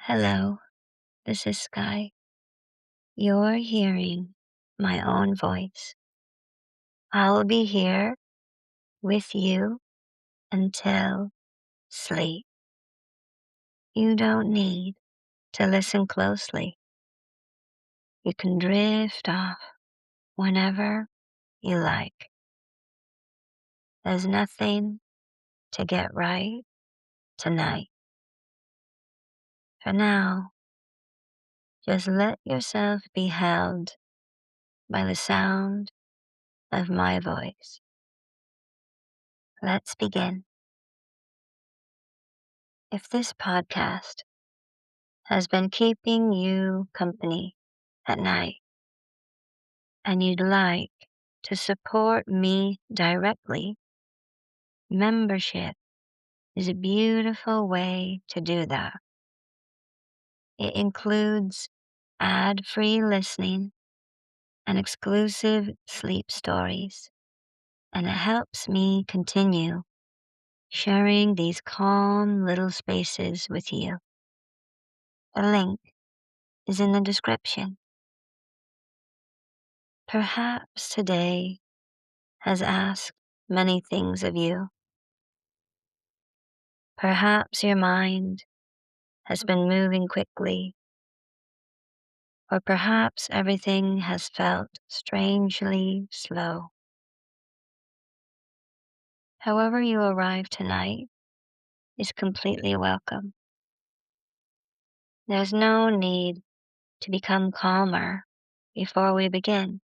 Hello, this is Sky. You're hearing my own voice. I'll be here with you until sleep. You don't need to listen closely. You can drift off whenever you like. There's nothing to get right tonight. For now, just let yourself be held by the sound of my voice. Let's begin. If this podcast has been keeping you company at night and you'd like to support me directly, membership is a beautiful way to do that. It includes ad-free listening and exclusive sleep stories, and it helps me continue sharing these calm little spaces with you. The link is in the description. Perhaps today has asked many things of you. Perhaps your mind has been moving quickly, or perhaps everything has felt strangely slow. However you arrive tonight is completely welcome. There's no need to become calmer before we begin.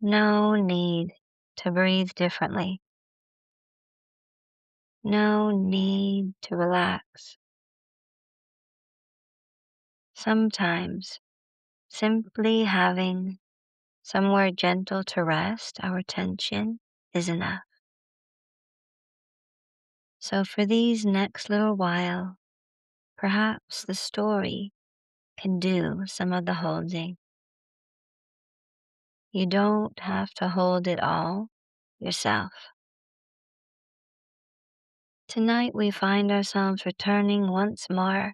No need to breathe differently. No need to relax. Sometimes simply having somewhere gentle to rest our attention is enough. So for these next little while, perhaps the story can do some of the holding. You don't have to hold it all yourself. Tonight we find ourselves returning once more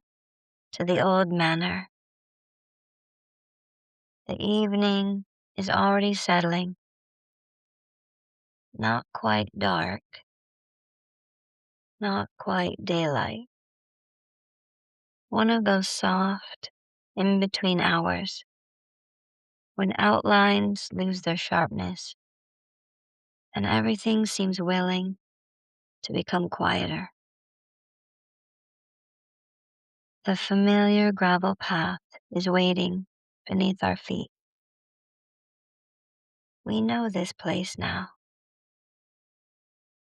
to the old manor. The evening is already settling, not quite dark, not quite daylight. One of those soft, in-between hours when outlines lose their sharpness and everything seems willing to become quieter. The familiar gravel path is waiting beneath our feet. We know this place now.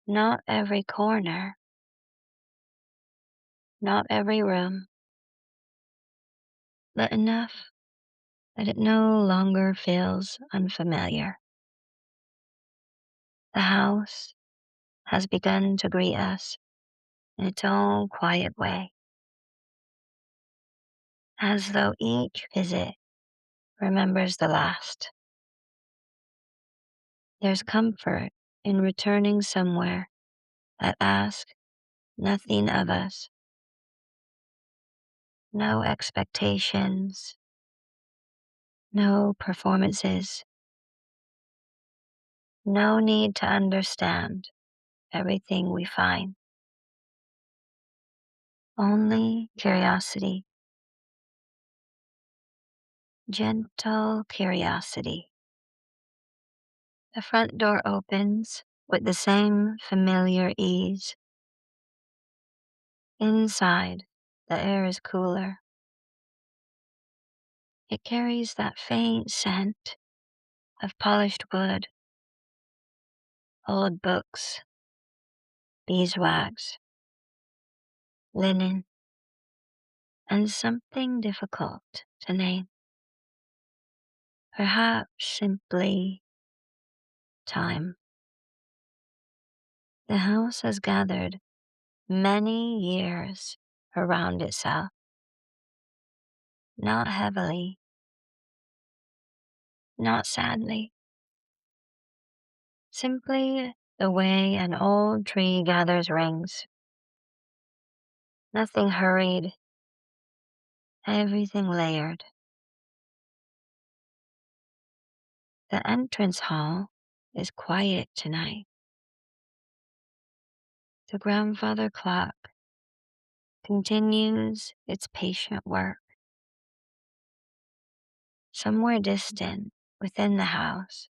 Not every corner, not every room, but enough that it no longer feels unfamiliar. The house has begun to greet us in its own quiet way, as though each visit remembers the last. There's comfort in returning somewhere that asks nothing of us. No expectations, no performances, no need to understand everything we find. Only curiosity, gentle curiosity. The front door opens with the same familiar ease. Inside, the air is cooler. It carries that faint scent of polished wood, old books, beeswax, linen, and something difficult to name. Perhaps simply time. The house has gathered many years around itself, not heavily, not sadly, simply the way an old tree gathers rings. Nothing hurried, everything layered. The entrance hall is quiet tonight. The grandfather clock continues its patient work. Somewhere distant within the house,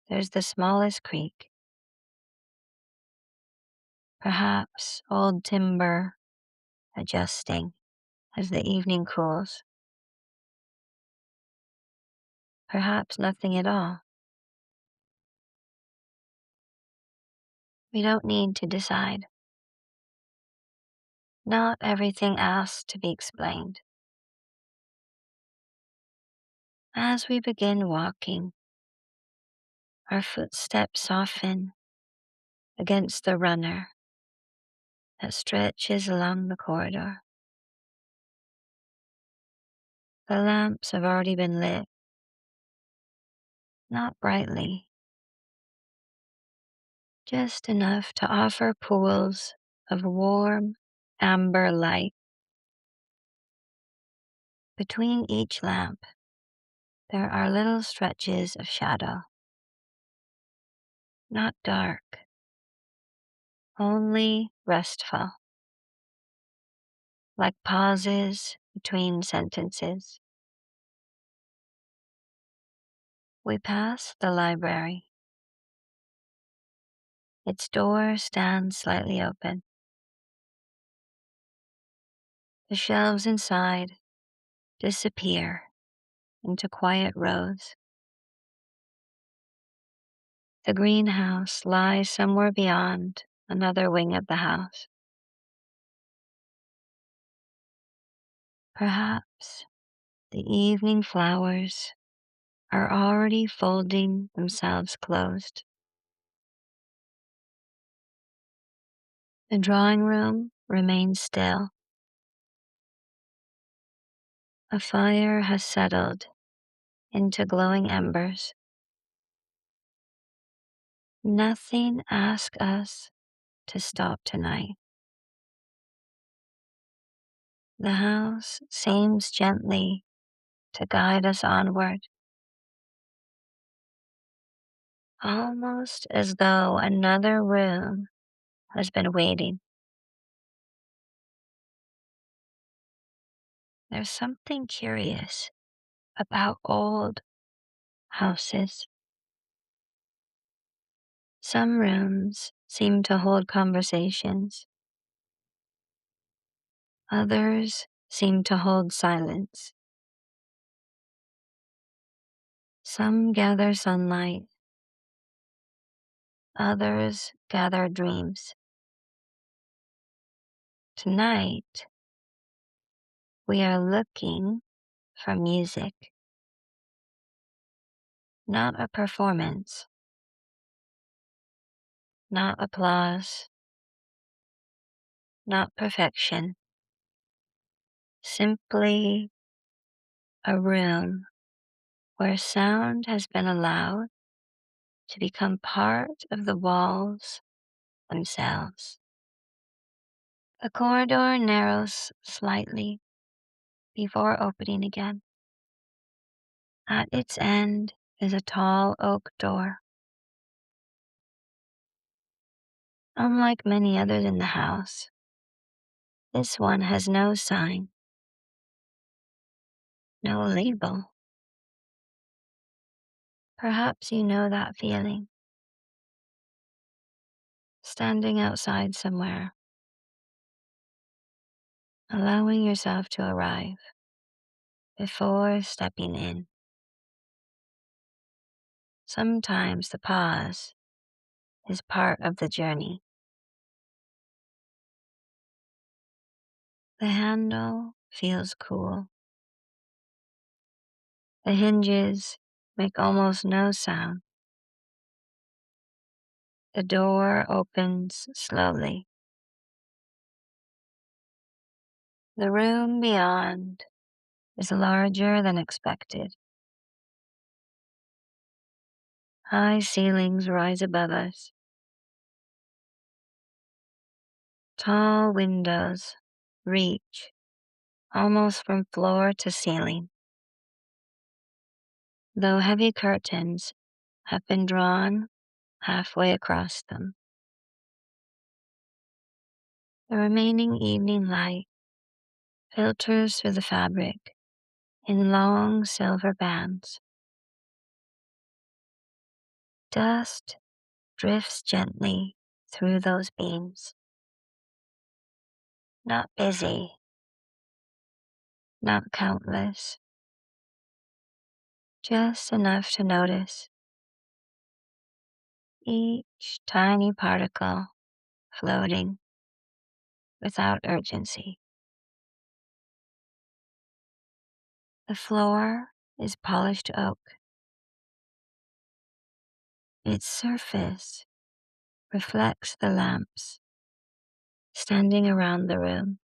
there's the smallest creak, perhaps old timber adjusting as the evening cools, perhaps nothing at all. We don't need to decide. Not everything asks to be explained. As we begin walking, our footsteps soften against the runner that stretches along the corridor. The lamps have already been lit, not brightly, just enough to offer pools of warm amber light. Between each lamp, there are little stretches of shadow, not dark, only restful, like pauses between sentences. We pass the library. Its door stands slightly open. The shelves inside disappear into quiet rows. The greenhouse lies somewhere beyond another wing of the house. Perhaps the evening flowers are already folding themselves closed. The drawing room remains still. A fire has settled into glowing embers. Nothing asks us to stop tonight. The house seems gently to guide us onward, almost as though another room has been waiting. There's something curious about old houses. Some rooms seem to hold conversations, others seem to hold silence. Some gather sunlight, others gather dreams. Tonight, we are looking for music, not a performance, not applause, not perfection, simply a room where sound has been allowed to become part of the walls themselves. The corridor narrows slightly before opening again. At its end is a tall oak door. Unlike many others in the house, this one has no sign, no label. Perhaps you know that feeling. Standing outside somewhere, allowing yourself to arrive before stepping in. Sometimes the pause is part of the journey. The handle feels cool. The hinges make almost no sound. The door opens slowly. The room beyond is larger than expected. High ceilings rise above us. Tall windows reach almost from floor to ceiling, though heavy curtains have been drawn halfway across them. The remaining evening light filters through the fabric in long silver bands. Dust drifts gently through those beams. Not busy, not countless, just enough to notice each tiny particle floating without urgency. The floor is polished oak. Its surface reflects the lamps standing around the room.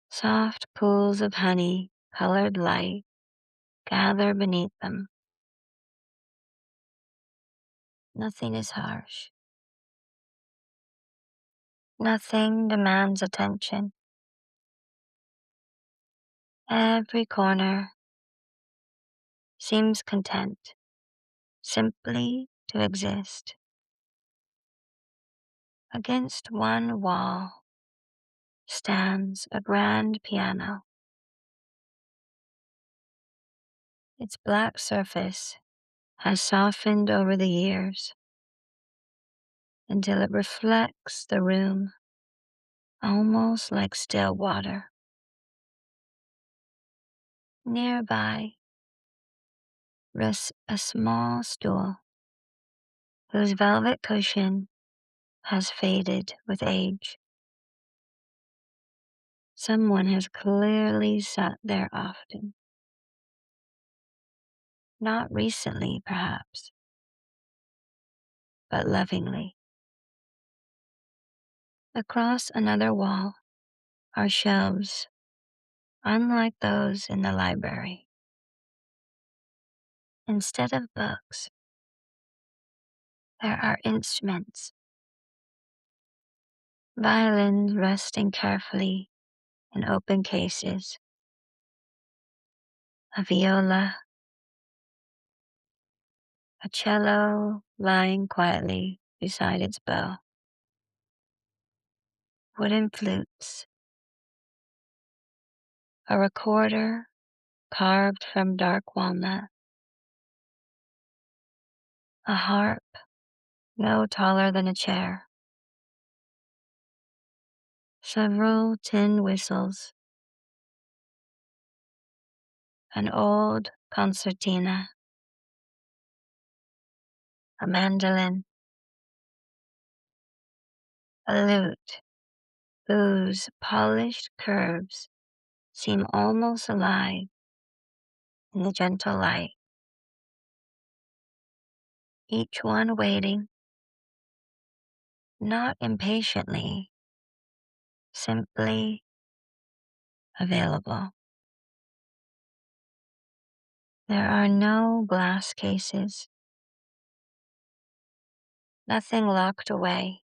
Soft pools of honey-colored light gather beneath them. Nothing is harsh. Nothing demands attention. Every corner seems content simply to exist. Against one wall stands a grand piano. Its black surface has softened over the years until it reflects the room almost like still water. Nearby rests a small stool whose velvet cushion has faded with age. Someone has clearly sat there often. Not recently, perhaps, but lovingly. Across another wall are shelves, unlike those in the library. Instead of books, there are instruments, violins resting carefully in open cases, a viola, a cello lying quietly beside its bow, wooden flutes, a recorder carved from dark walnut, a harp no taller than a chair, several tin whistles, an old concertina, a mandolin, a lute whose polished curves seem almost alive in the gentle light, each one waiting, not impatiently, simply available. There are no glass cases, nothing locked away,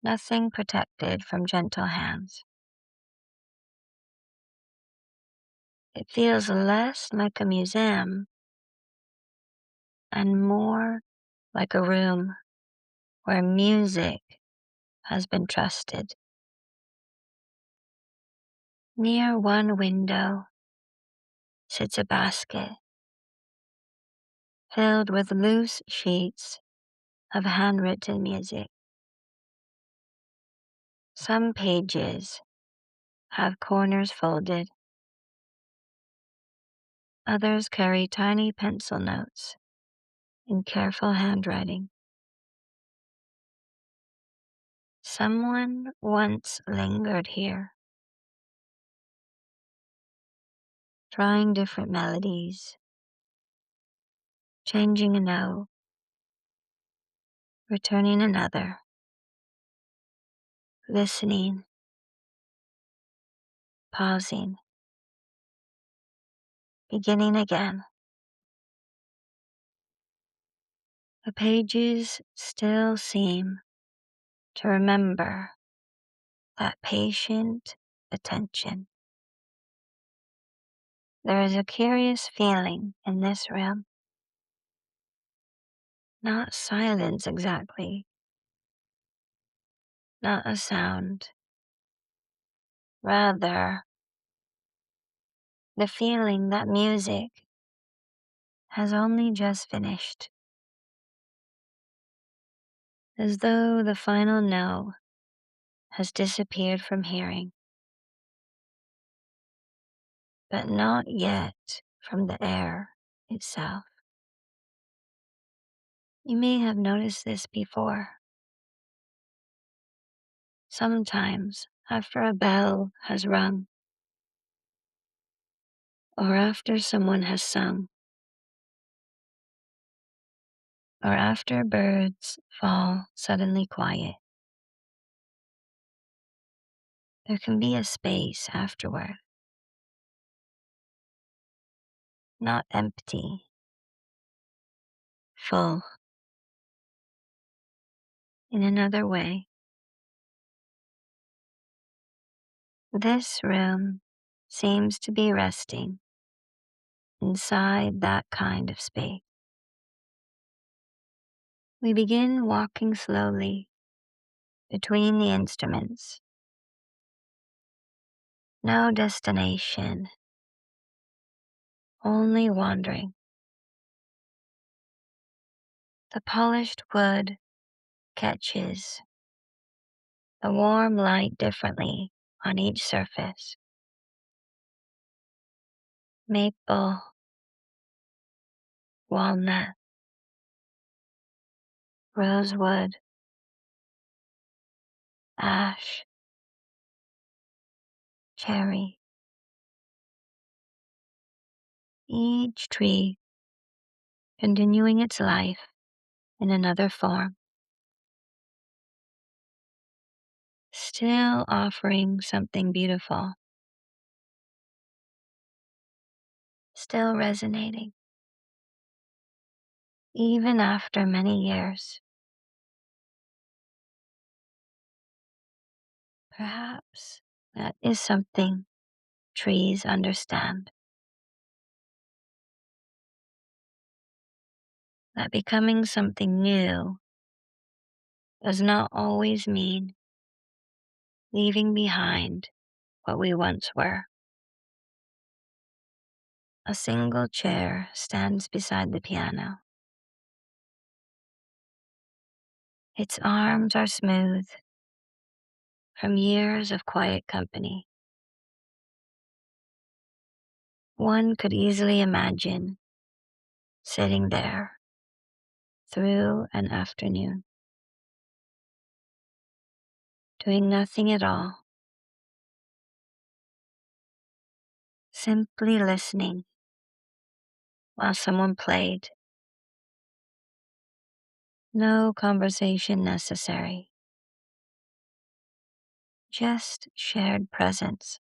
nothing protected from gentle hands. It feels less like a museum and more like a room where music has been trusted. Near one window sits a basket filled with loose sheets of handwritten music. Some pages have corners folded, others carry tiny pencil notes in careful handwriting. Someone once lingered here, trying different melodies, changing a note, returning another, listening, pausing, beginning again. The pages still seem to remember that patient attention. There is a curious feeling in this room, not silence exactly, not a sound, rather, the feeling that music has only just finished, as though the final no has disappeared from hearing, but not yet from the air itself. You may have noticed this before. Sometimes, after a bell has rung, or after someone has sung, or after birds fall suddenly quiet, there can be a space afterward, not empty, full. In another way, this room seems to be resting inside that kind of space. We begin walking slowly between the instruments. No destination, only wandering. The polished wood catches the warm light differently on each surface. Maple, walnut, rosewood, ash, cherry. Each tree continuing its life in another form, still offering something beautiful, still resonating, even after many years. Perhaps that is something trees understand. That becoming something new does not always mean leaving behind what we once were. A single chair stands beside the piano. Its arms are smooth from years of quiet company. One could easily imagine sitting there through an afternoon, doing nothing at all, simply listening while someone played. No conversation necessary, just shared presence.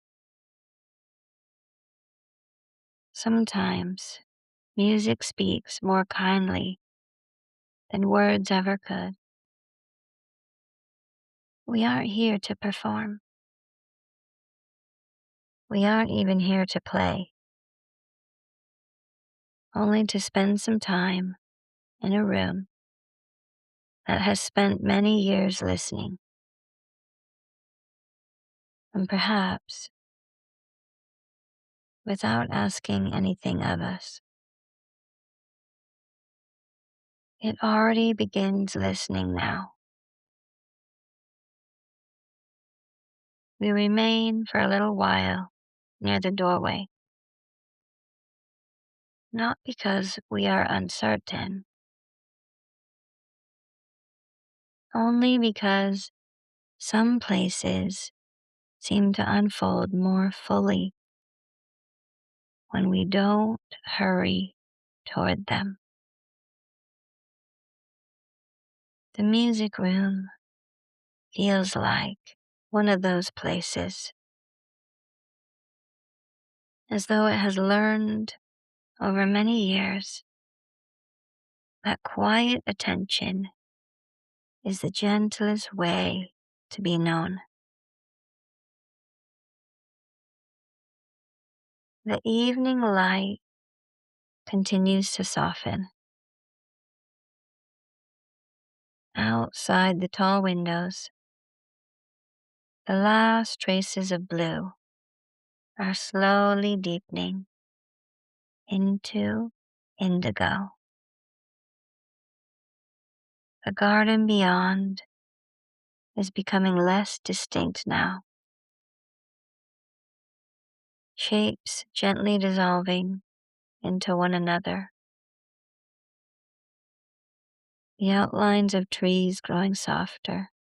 Sometimes music speaks more kindly than words ever could. We aren't here to perform. We aren't even here to play, only to spend some time in a room that has spent many years listening. And perhaps, without asking anything of us, it already begins listening now. We remain for a little while near the doorway, not because we are uncertain, only because some places seem to unfold more fully when we don't hurry toward them. The music room feels like one of those places, as though it has learned over many years that quiet attention is the gentlest way to be known. The evening light continues to soften. Outside the tall windows, the last traces of blue are slowly deepening into indigo. The garden beyond is becoming less distinct now, shapes gently dissolving into one another, the outlines of trees growing softer,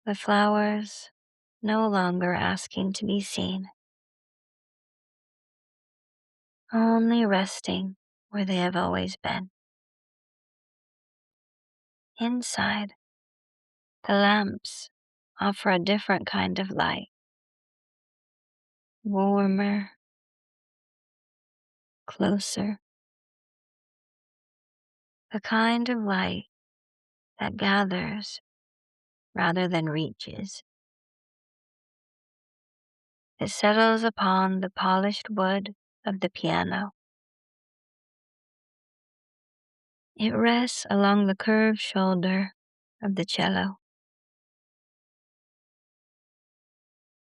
the flowers no longer asking to be seen, only resting where they have always been. Inside, the lamps offer a different kind of light, warmer, closer, the kind of light that gathers rather than reaches. It settles upon the polished wood of the piano. It rests along the curved shoulder of the cello.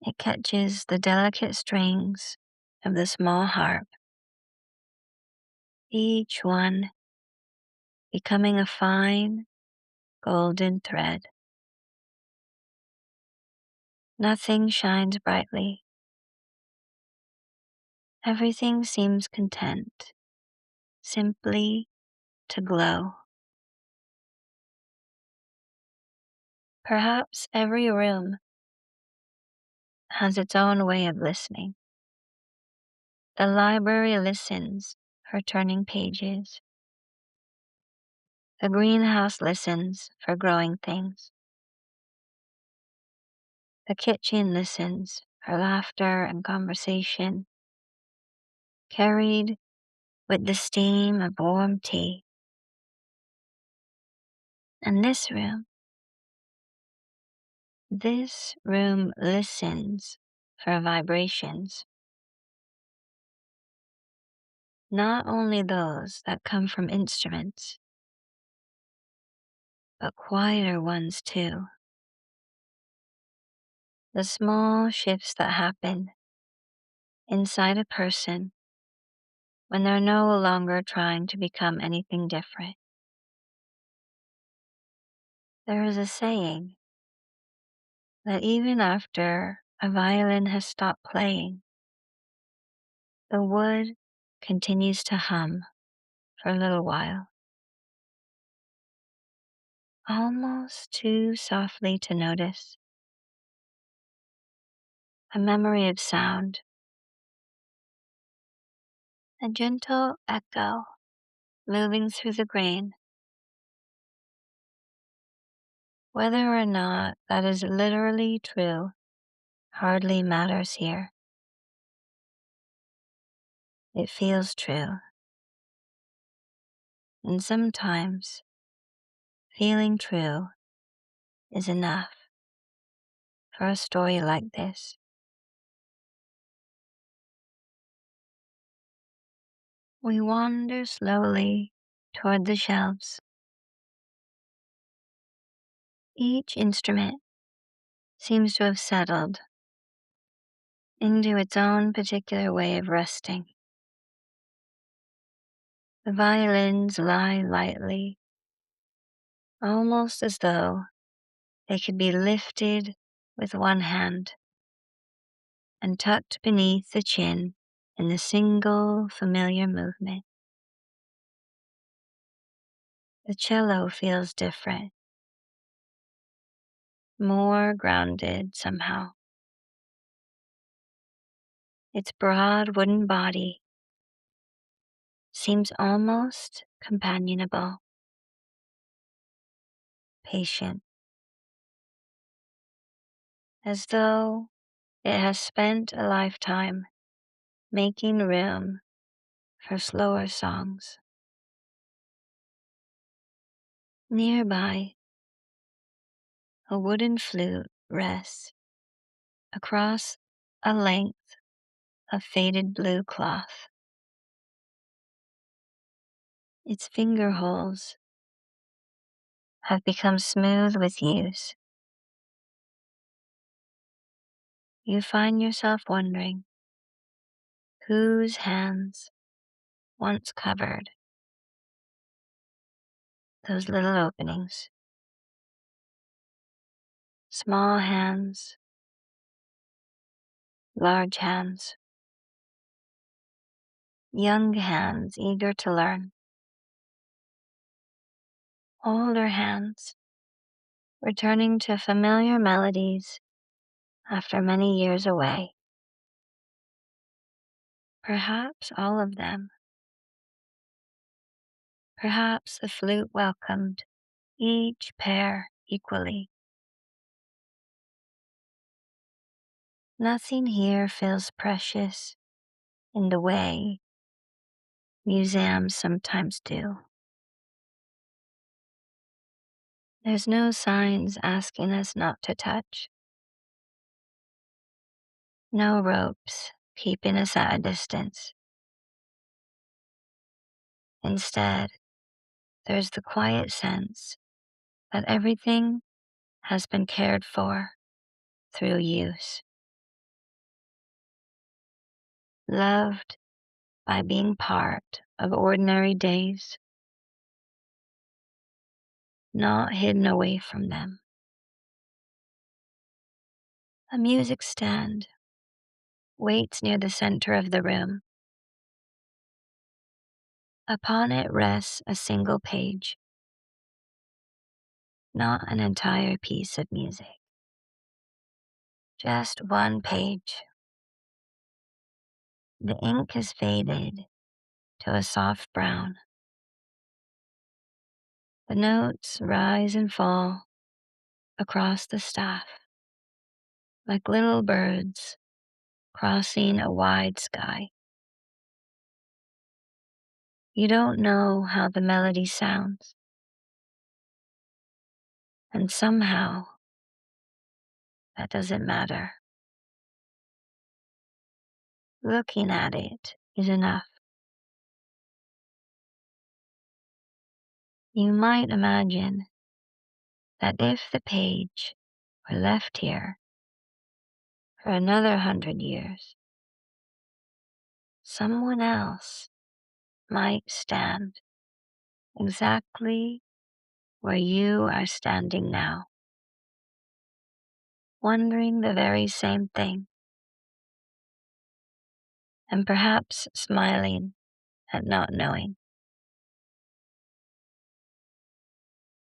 It catches the delicate strings of the small harp, each one becoming a fine golden thread. Nothing shines brightly. Everything seems content, simply to glow. Perhaps every room has its own way of listening. The library listens for turning pages. The greenhouse listens for growing things. The kitchen listens for laughter and conversation, carried with the steam of warm tea. And this room listens for vibrations, not only those that come from instruments, but quieter ones too. The small shifts that happen inside a person when they're no longer trying to become anything different. There is a saying that even after a violin has stopped playing, the wood continues to hum for a little while, almost too softly to notice. A memory of sound, a gentle echo moving through the grain. Whether or not that is literally true hardly matters here. It feels true. And sometimes feeling true is enough for a story like this. We wander slowly toward the shelves. Each instrument seems to have settled into its own particular way of resting. The violins lie lightly, almost as though they could be lifted with one hand and tucked beneath the chin in a single familiar movement. The cello feels different, more grounded somehow. Its broad wooden body seems almost companionable, patient, as though it has spent a lifetime making room for slower songs. Nearby, a wooden flute rests across a length of faded blue cloth. Its finger holes have become smooth with use. You find yourself wondering whose hands once covered those little openings. Small hands, large hands, young hands eager to learn, older hands returning to familiar melodies after many years away. Perhaps all of them. Perhaps the flute welcomed each pair equally. Nothing here feels precious in the way museums sometimes do. There's no signs asking us not to touch, no ropes keeping us at a distance. Instead, there's the quiet sense that everything has been cared for through use, loved by being part of ordinary days, not hidden away from them. A music stand waits near the center of the room. Upon it rests a single page, not an entire piece of music. Just one page. The ink is faded to a soft brown. The notes rise and fall across the staff like little birds crossing a wide sky. You don't know how the melody sounds, and somehow that doesn't matter. Looking at it is enough. You might imagine that if the page were left here for another 100 years, someone else might stand exactly where you are standing now, wondering the very same thing, and perhaps smiling at not knowing.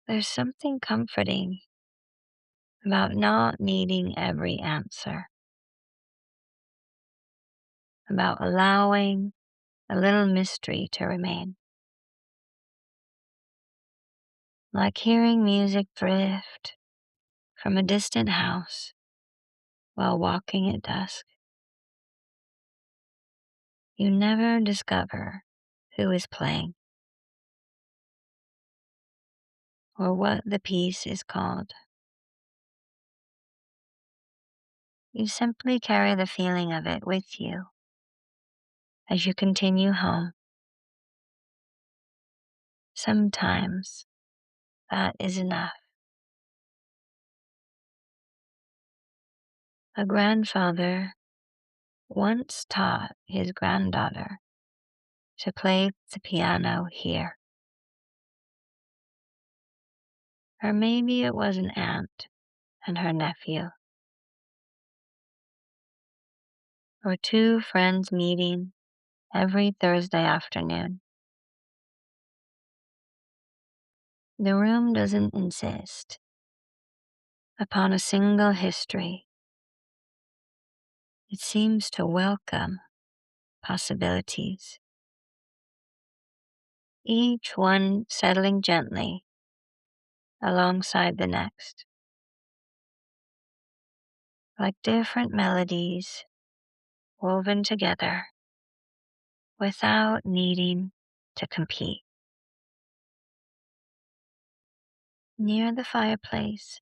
There's something comforting about not needing every answer, about allowing a little mystery to remain. Like hearing music drift from a distant house while walking at dusk. You never discover who is playing or what the piece is called. You simply carry the feeling of it with you as you continue home. Sometimes that is enough. A grandfather once taught his granddaughter to play the piano here. Or maybe it was an aunt and her nephew. Or two friends meeting every Thursday afternoon. The room doesn't insist upon a single history. It seems to welcome possibilities, each one settling gently alongside the next, like different melodies woven together without needing to compete. Near the fireplace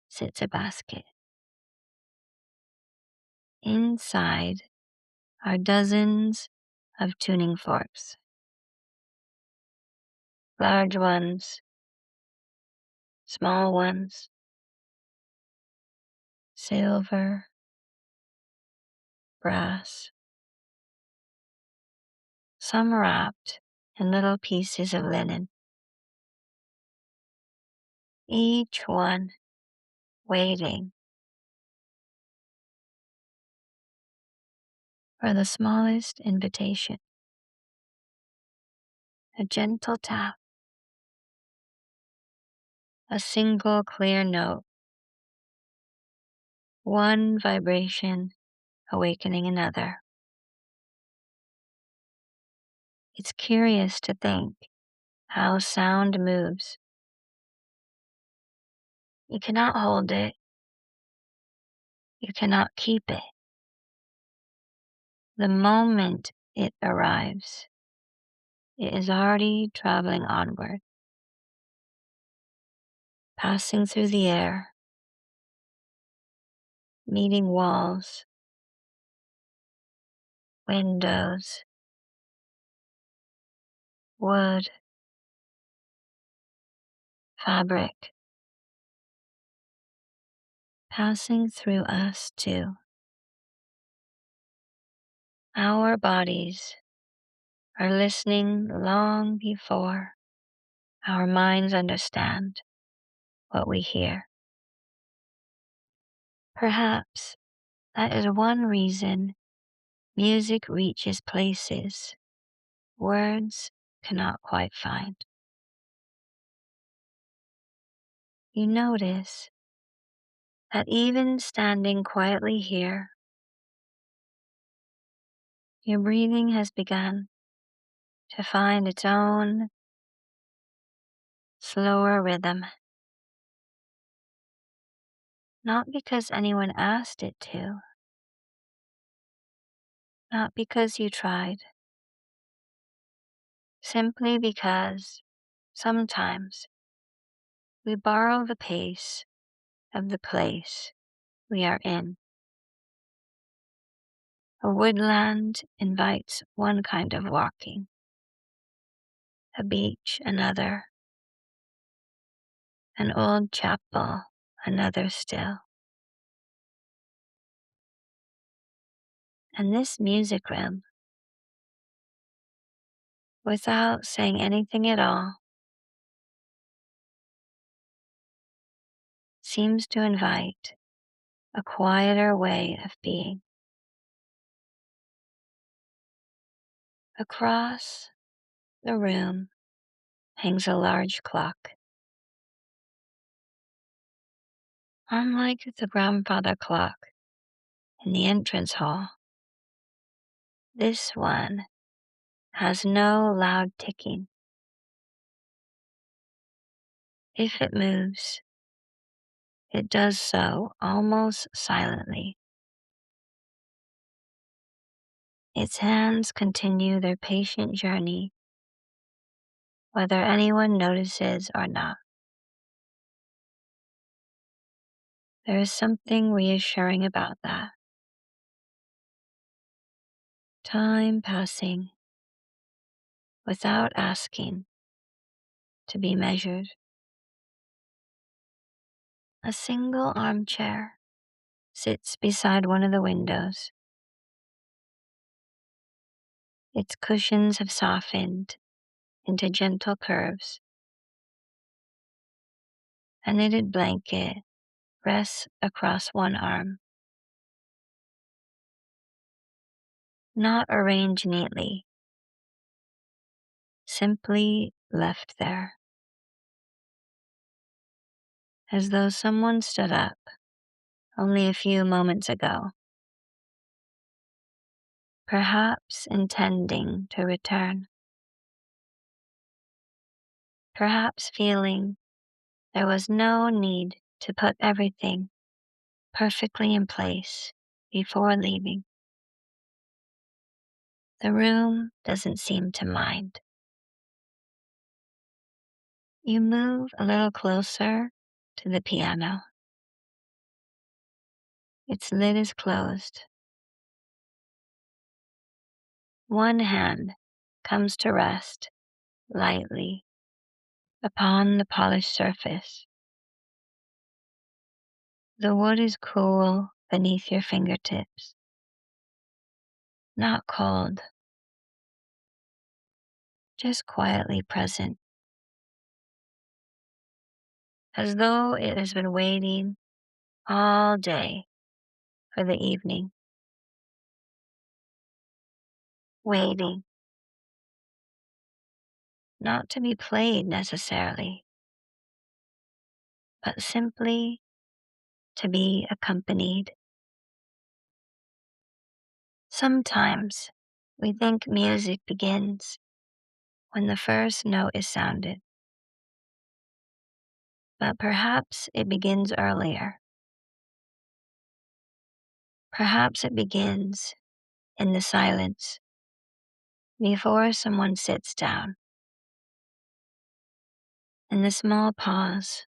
sits a basket. Inside are dozens of tuning forks, large ones, small ones, silver, brass, some wrapped in little pieces of linen, each one waiting for the smallest invitation, a gentle tap, a single clear note, one vibration awakening another. It's curious to think how sound moves. You cannot hold it, you cannot keep it. The moment it arrives, it is already traveling onward, passing through the air, meeting walls, windows, wood, fabric, passing through us too. Our bodies are listening long before our minds understand what we hear. Perhaps that is one reason music reaches places words cannot quite find. You notice that even standing quietly here, your breathing has begun to find its own slower rhythm, not because anyone asked it to, not because you tried, simply because sometimes we borrow the pace of the place we are in. A woodland invites one kind of walking, a beach another, an old chapel another still. And this music room, without saying anything at all, seems to invite a quieter way of being. Across the room hangs a large clock. Unlike the grandfather clock in the entrance hall, this one has no loud ticking. If it moves, it does so almost silently. Its hands continue their patient journey, whether anyone notices or not. There is something reassuring about that. Time passing without asking to be measured. A single armchair sits beside one of the windows. Its cushions have softened into gentle curves. A knitted blanket rests across one arm, not arranged neatly, simply left there, as though someone stood up only a few moments ago, perhaps intending to return, perhaps feeling there was no need to put everything perfectly in place before leaving. The room doesn't seem to mind. You move a little closer to the piano. Its lid is closed. One hand comes to rest lightly upon the polished surface. The wood is cool beneath your fingertips, not cold, just quietly present, as though it has been waiting all day for the evening, waiting, not to be played necessarily, but simply to be accompanied. Sometimes we think music begins when the first note is sounded, but perhaps it begins earlier. Perhaps it begins in the silence before someone sits down, in the small pause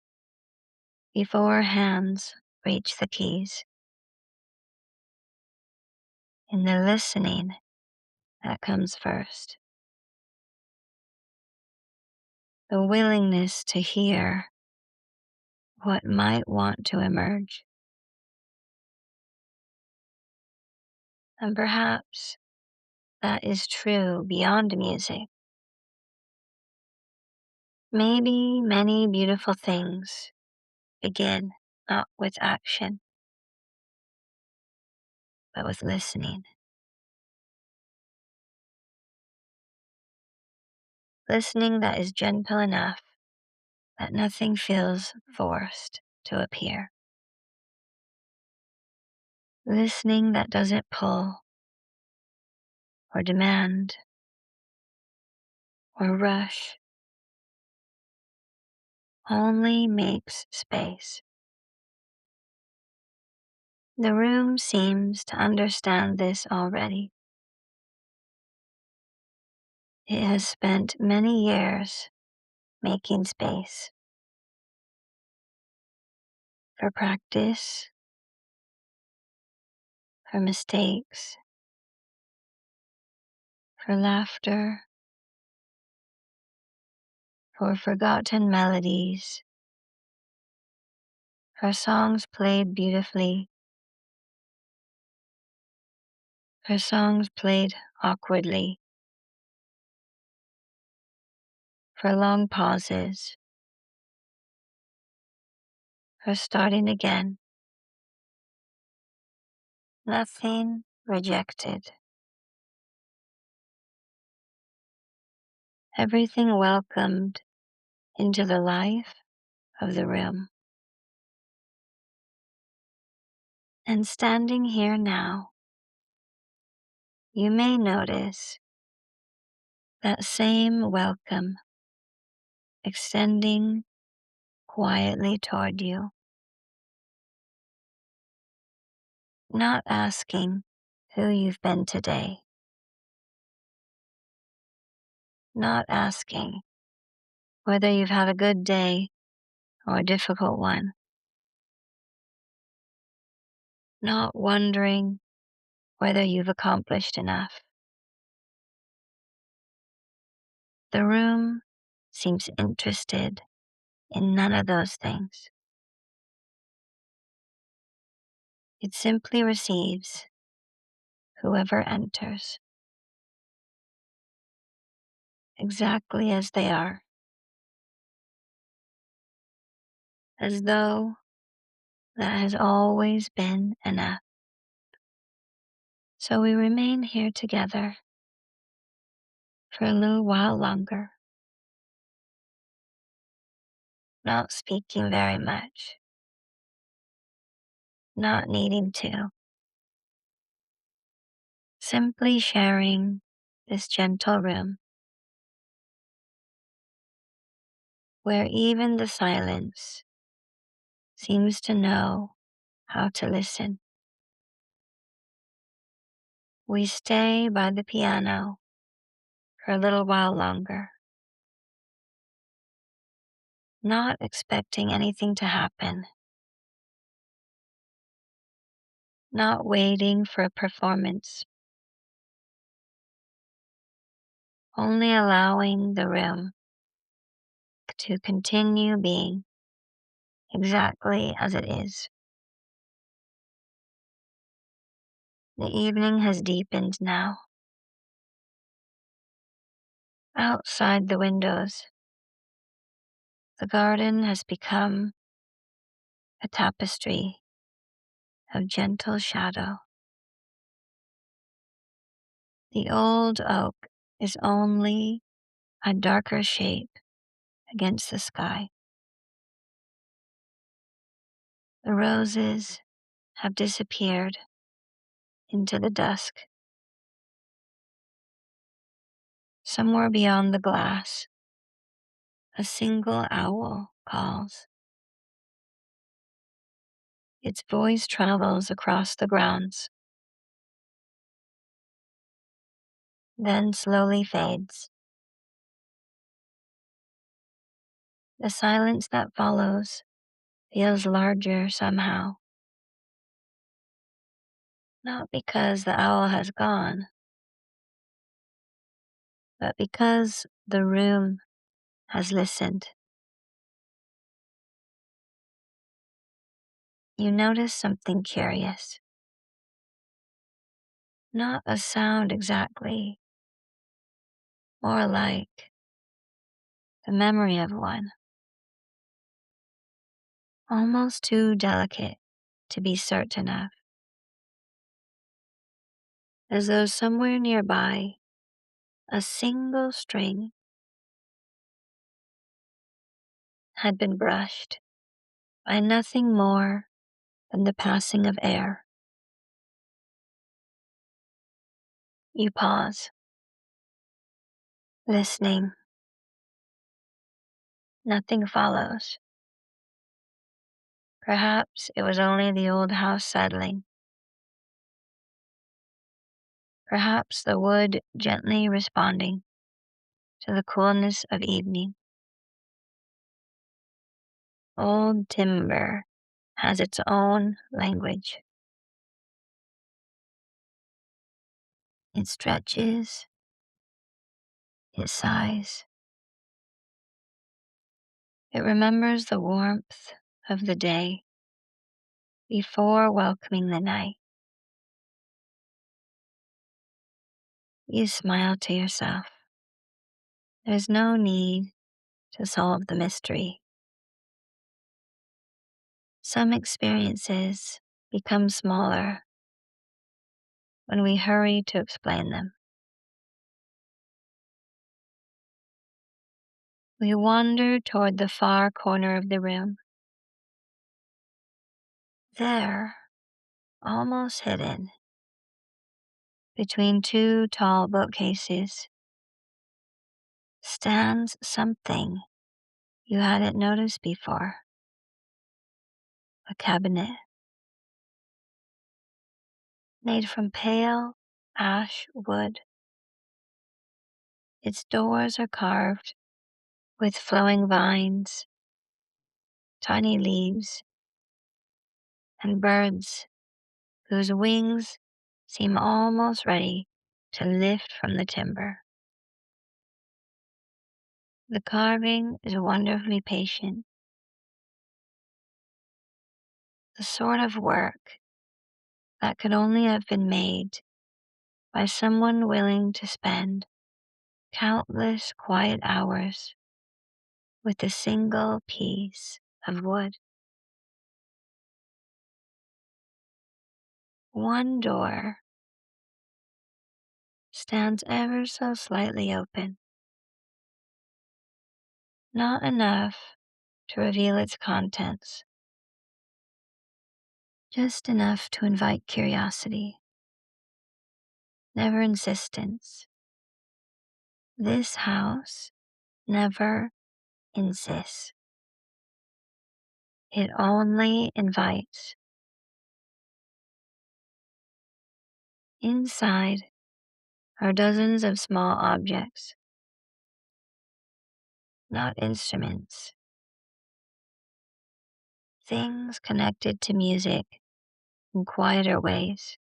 before hands reach the keys, in the listening that comes first, the willingness to hear what might want to emerge. And perhaps that is true beyond music. Maybe many beautiful things begin not with action, but with listening. Listening that is gentle enough that nothing feels forced to appear. Listening that doesn't pull or demand or rush, only makes space. The room seems to understand this already. It has spent many years making space for practice, for mistakes, for laughter, for forgotten melodies, for songs played beautifully, for songs played awkwardly, for long pauses, for starting again. Nothing rejected. Everything welcomed into the life of the room. And standing here now, you may notice that same welcome extending quietly toward you, not asking who you've been today, not asking whether you've had a good day or a difficult one, not wondering whether you've accomplished enough. The room seems interested in none of those things. It simply receives whoever enters exactly as they are, as though that has always been enough. So we remain here together for a little while longer, not speaking very much, not needing to, simply sharing this gentle room where even the silence seems to know how to listen. We stay by the piano for a little while longer, not expecting anything to happen, not waiting for a performance, only allowing the room to continue being exactly as it is. The evening has deepened now. Outside the windows, the garden has become a tapestry of gentle shadow. The old oak is only a darker shape against the sky. The roses have disappeared into the dusk. Somewhere beyond the glass, a single owl calls. Its voice travels across the grounds, then slowly fades. The silence that follows feels larger somehow, not because the owl has gone, but because the room has listened. You notice something curious. Not a sound exactly, more like the memory of one, almost too delicate to be certain of, as though somewhere nearby a single string had been brushed by nothing more than the passing of air. You pause, listening. Nothing follows. Perhaps it was only the old house settling. Perhaps the wood gently responding to the coolness of evening. Old timber has its own language. It stretches, it sighs. It remembers the warmth of the day before welcoming the night. You smile to yourself. There's no need to solve the mystery. Some experiences become smaller when we hurry to explain them. We wander toward the far corner of the room. There, almost hidden between two tall bookcases, stands something you hadn't noticed before. A cabinet made from pale ash wood. Its doors are carved with flowing vines, tiny leaves, and birds whose wings seem almost ready to lift from the timber. The carving is wonderfully patient, the sort of work that could only have been made by someone willing to spend countless quiet hours with a single piece of wood. One door stands ever so slightly open, not enough to reveal its contents, just enough to invite curiosity, never insistence. This house never insists. It only invites. Inside are dozens of small objects, not instruments, things connected to music in quieter ways.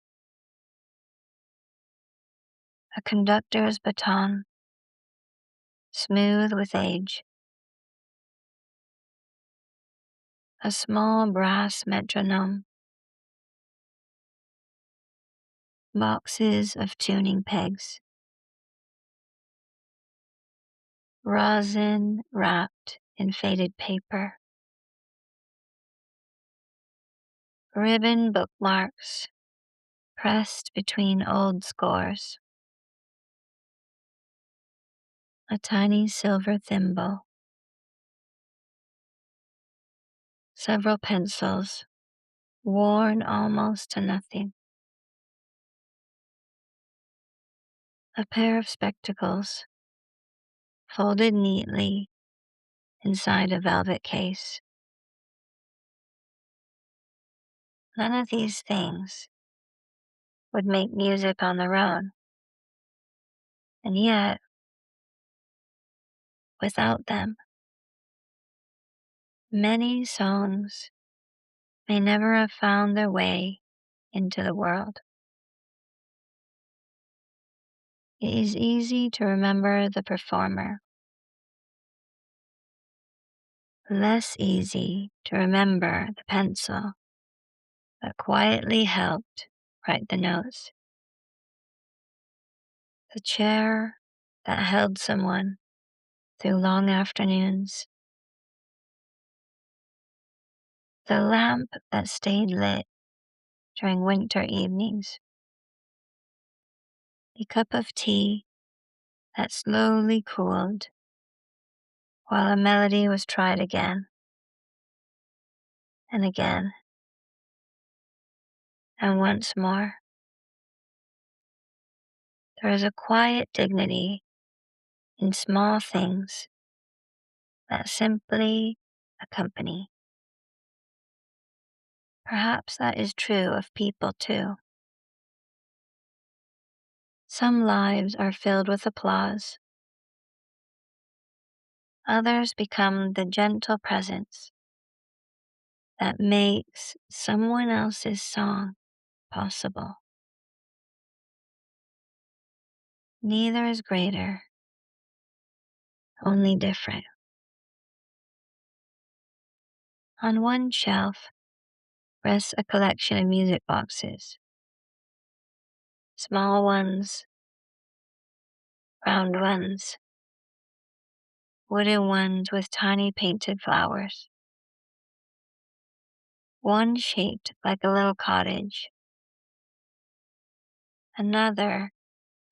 A conductor's baton, smooth with age. A small brass metronome. Boxes of tuning pegs. Rosin wrapped in faded paper. Ribbon bookmarks pressed between old scores. A tiny silver thimble. Several pencils, worn almost to nothing. A pair of spectacles, folded neatly inside a velvet case. None of these things would make music on their own, and yet, without them, many songs may never have found their way into the world. It is easy to remember the performer, less easy to remember the pencil that quietly helped write the notes, the chair that held someone through long afternoons, the lamp that stayed lit during winter evenings, the cup of tea that slowly cooled while a melody was tried again and again and once more. There is a quiet dignity in small things that simply accompany. Perhaps that is true of people too. Some lives are filled with applause. Others become the gentle presence that makes someone else's song possible. Neither is greater, only different. On one shelf rests a collection of music boxes. Small ones, round ones, wooden ones with tiny painted flowers. One shaped like a little cottage. Another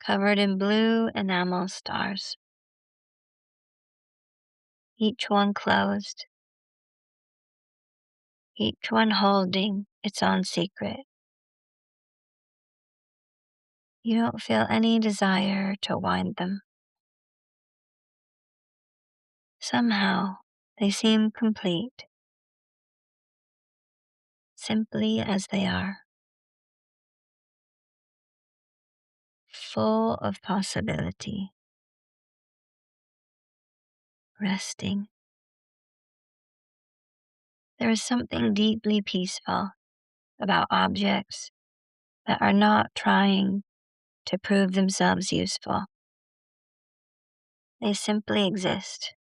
covered in blue enamel stars. Each one closed. Each one holding its own secret. You don't feel any desire to wind them. Somehow, they seem complete, simply as they are, full of possibility, resting. There is something deeply peaceful about objects that are not trying to prove themselves useful. They simply exist,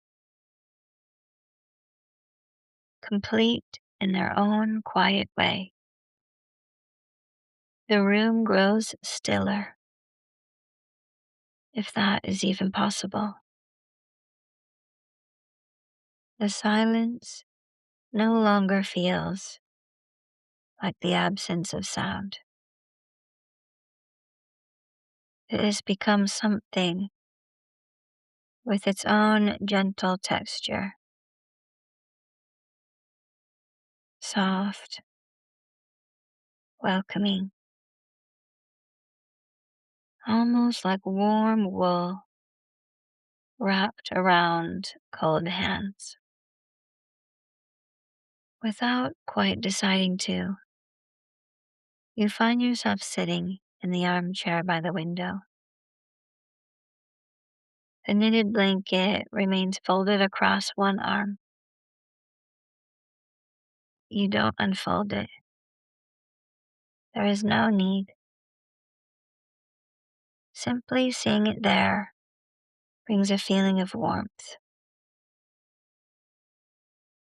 complete in their own quiet way. The room grows stiller, if that is even possible. The silence no longer feels like the absence of sound. It has become something with its own gentle texture, soft, welcoming, almost like warm wool wrapped around cold hands. Without quite deciding to, you find yourself sitting in the armchair by the window. The knitted blanket remains folded across one arm. you don't unfold it. There is no need. Simply seeing it there brings a feeling of warmth.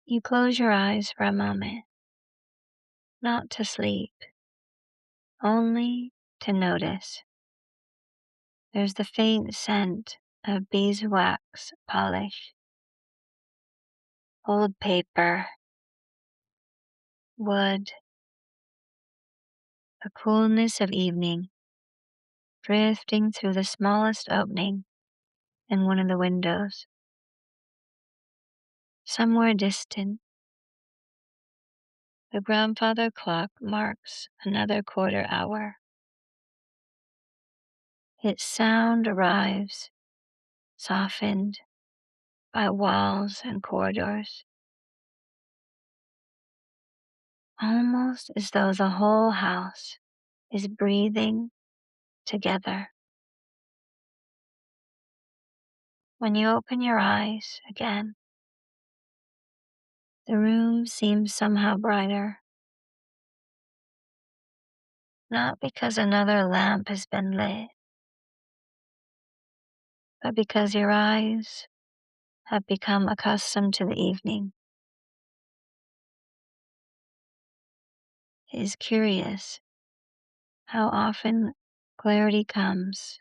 You close your eyes for a moment, not to sleep, only to notice. There's the faint scent of beeswax polish, old paper, wood, the coolness of evening drifting through the smallest opening in one of the windows. Somewhere distant, the grandfather clock marks another quarter hour. Its sound arrives, softened by walls and corridors, almost as though the whole house is breathing together. When you open your eyes again, the room seems somehow brighter, not because another lamp has been lit, but because your eyes have become accustomed to the evening. It is curious how often clarity comes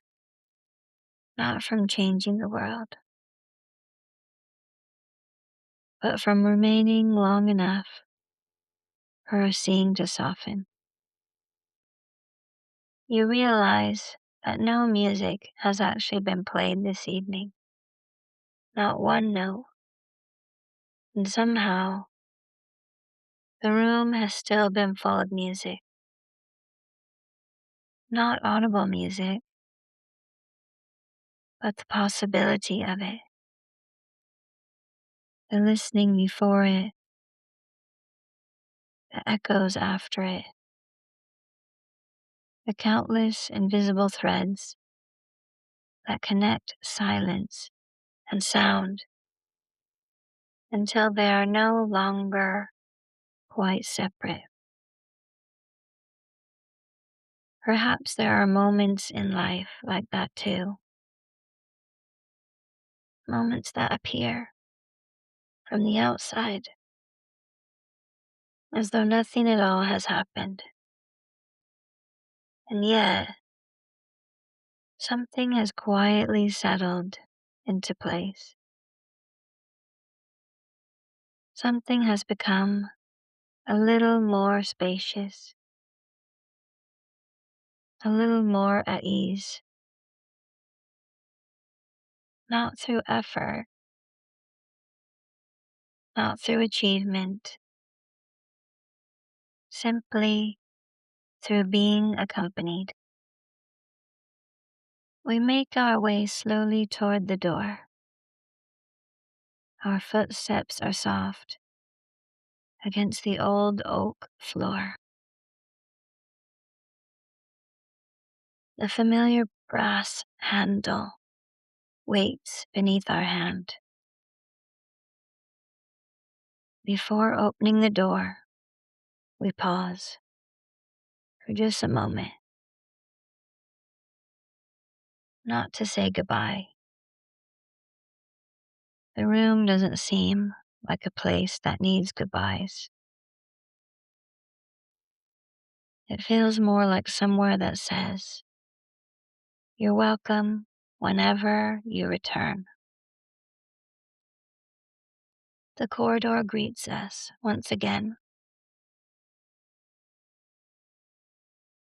not from changing the world, but from remaining long enough for our seeing to soften. You realize that no music has actually been played this evening, not one note, and somehow the room has still been full of music. Not audible music, but the possibility of it, the listening before it, the echoes after it, the countless invisible threads that connect silence and sound until they are no longer quite separate. Perhaps there are moments in life like that too, moments that appear from the outside as though nothing at all has happened. And yet, something has quietly settled into place. Something has become a little more spacious, a little more at ease, not through effort, not through achievement, simply through being accompanied. We make our way slowly toward the door. Our footsteps are soft against the old oak floor. The familiar brass handle waits beneath our hand. Before opening the door, we pause for just a moment, not to say goodbye. The room doesn't seem like a place that needs goodbyes. It feels more like somewhere that says, "You're welcome whenever you return." The corridor greets us once again.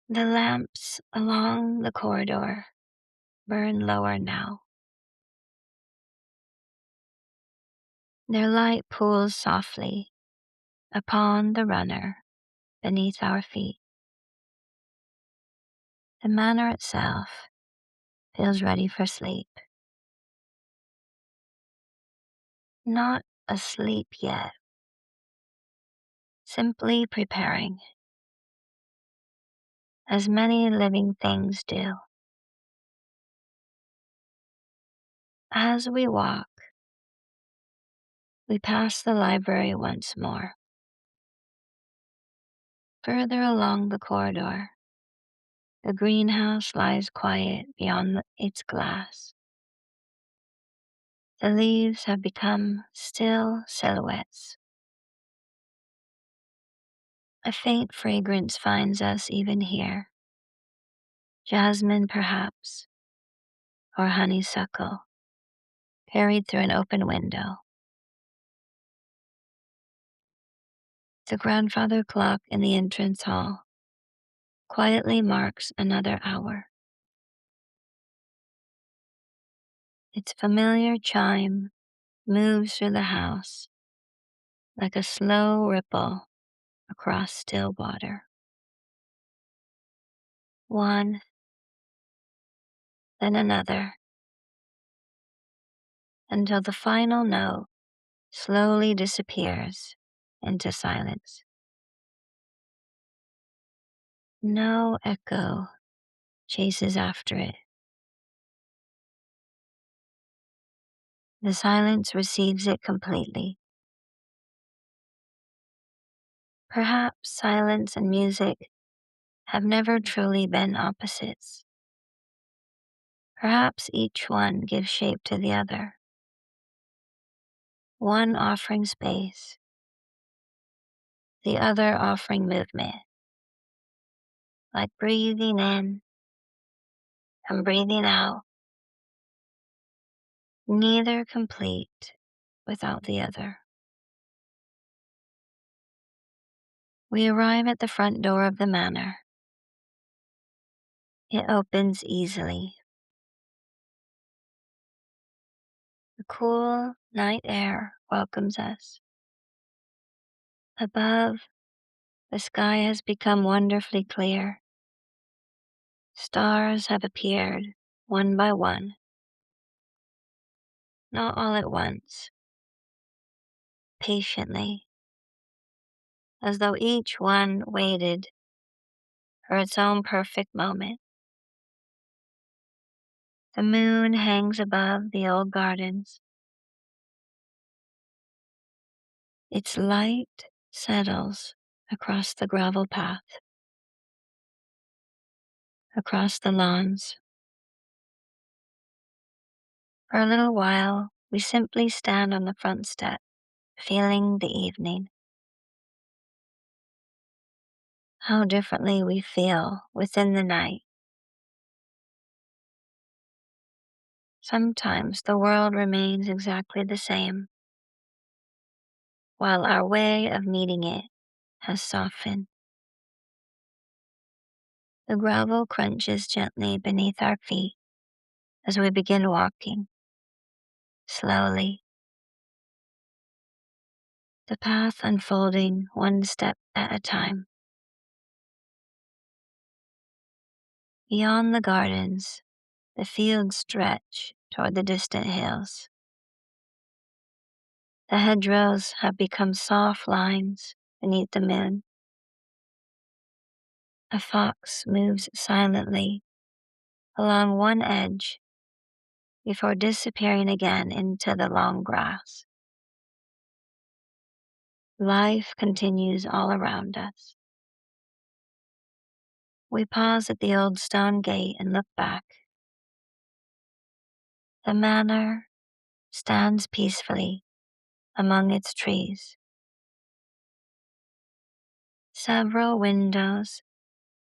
The lamps along the corridor burn lower now. Their light pools softly upon the runner beneath our feet. The manor itself feels ready for sleep. Not asleep yet, simply preparing, as many living things do. As we walk, we pass the library once more. Further along the corridor, the greenhouse lies quiet beyond its glass. The leaves have become still silhouettes. A faint fragrance finds us even here. Jasmine, perhaps, or honeysuckle, carried through an open window. The grandfather clock in the entrance hall quietly marks another hour. Its familiar chime moves through the house like a slow ripple across still water. One, then another, until the final note slowly disappears into silence. No echo chases after it. The silence receives it completely. Perhaps silence and music have never truly been opposites. Perhaps each one gives shape to the other, one offering space, the other offering movement, like breathing in and breathing out, neither complete without the other. We arrive at the front door of the manor. It opens easily. The cool night air welcomes us. Above, the sky has become wonderfully clear. Stars have appeared one by one, not all at once, patiently, as though each one waited for its own perfect moment. The moon hangs above the old gardens. Its light settles across the gravel path, across the lawns. For a little while, we simply stand on the front step, feeling the evening. How differently we feel within the night. Sometimes the world remains exactly the same, while our way of meeting it has softened. The gravel crunches gently beneath our feet as we begin walking, slowly, the path unfolding one step at a time. Beyond the gardens, the fields stretch toward the distant hills. The hedgerows have become soft lines beneath the moon. A fox moves silently along one edge before disappearing again into the long grass. Life continues all around us. We pause at the old stone gate and look back. The manor stands peacefully among its trees. Several windows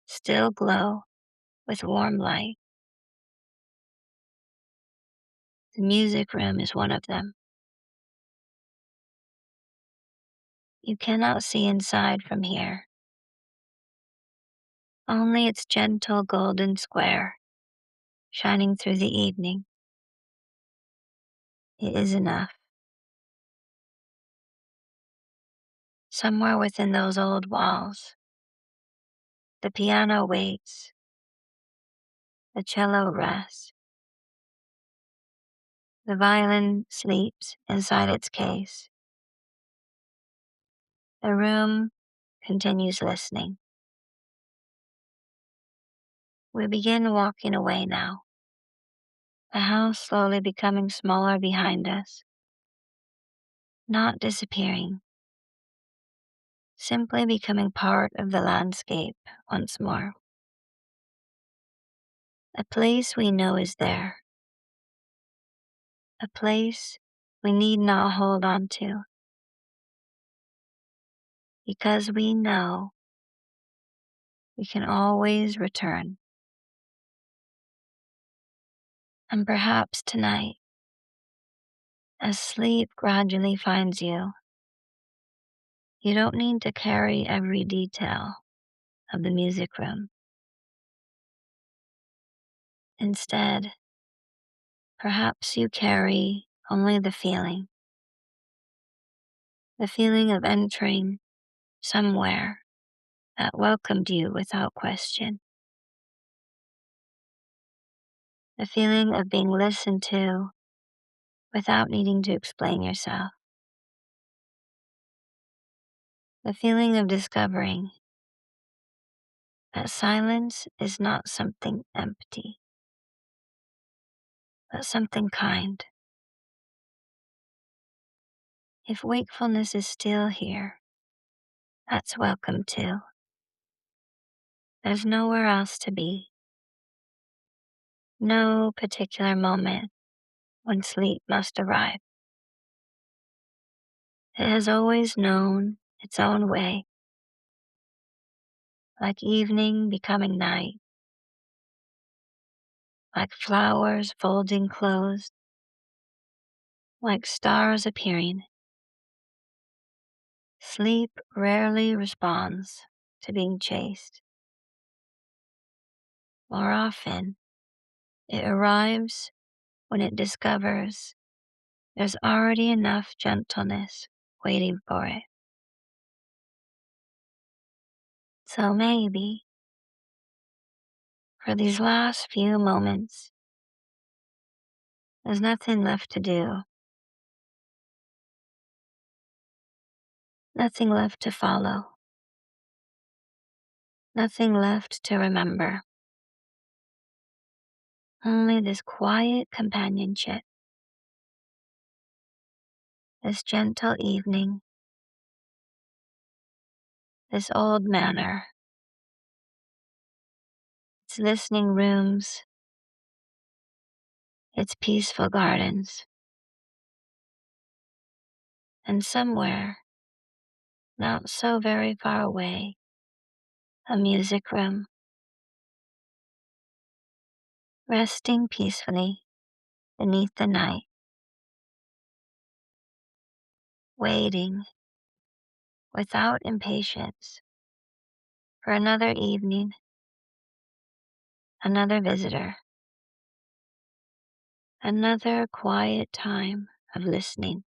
still glow with warm light. The music room is one of them. You cannot see inside from here. Only its gentle golden square shining through the evening. It is enough. Somewhere within those old walls, the piano waits, the cello rests, the violin sleeps inside its case. The room continues listening. We begin walking away now, the house slowly becoming smaller behind us, not disappearing, simply becoming part of the landscape once more. A place we know is there, a place we need not hold on to, because we know we can always return. And perhaps tonight, as sleep gradually finds you, you don't need to carry every detail of the music room. Instead, perhaps you carry only the feeling of entering somewhere that welcomed you without question, the feeling of being listened to without needing to explain yourself, the feeling of discovering that silence is not something empty, but something kind. If wakefulness is still here, that's welcome too. There's nowhere else to be, no particular moment when sleep must arrive. It has always known its own way, like evening becoming night, like flowers folding closed, like stars appearing. Sleep rarely responds to being chased. More often, it arrives when it discovers there's already enough gentleness waiting for it. So maybe, for these last few moments, there's nothing left to do, nothing left to follow, nothing left to remember. Only this quiet companionship, this gentle evening, this old manor, its listening rooms, its peaceful gardens, and somewhere, not so very far away, a music room, resting peacefully beneath the night, waiting without impatience for another evening, another visitor, another quiet time of listening.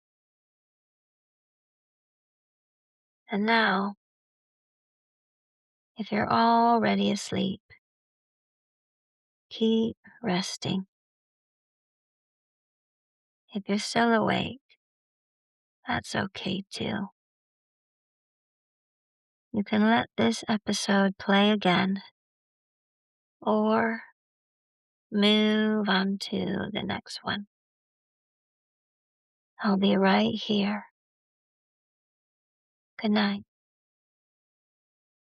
And now, if you're already asleep, keep resting. If you're still awake, that's okay too. You can let this episode play again or move on to the next one. I'll be right here. Good night.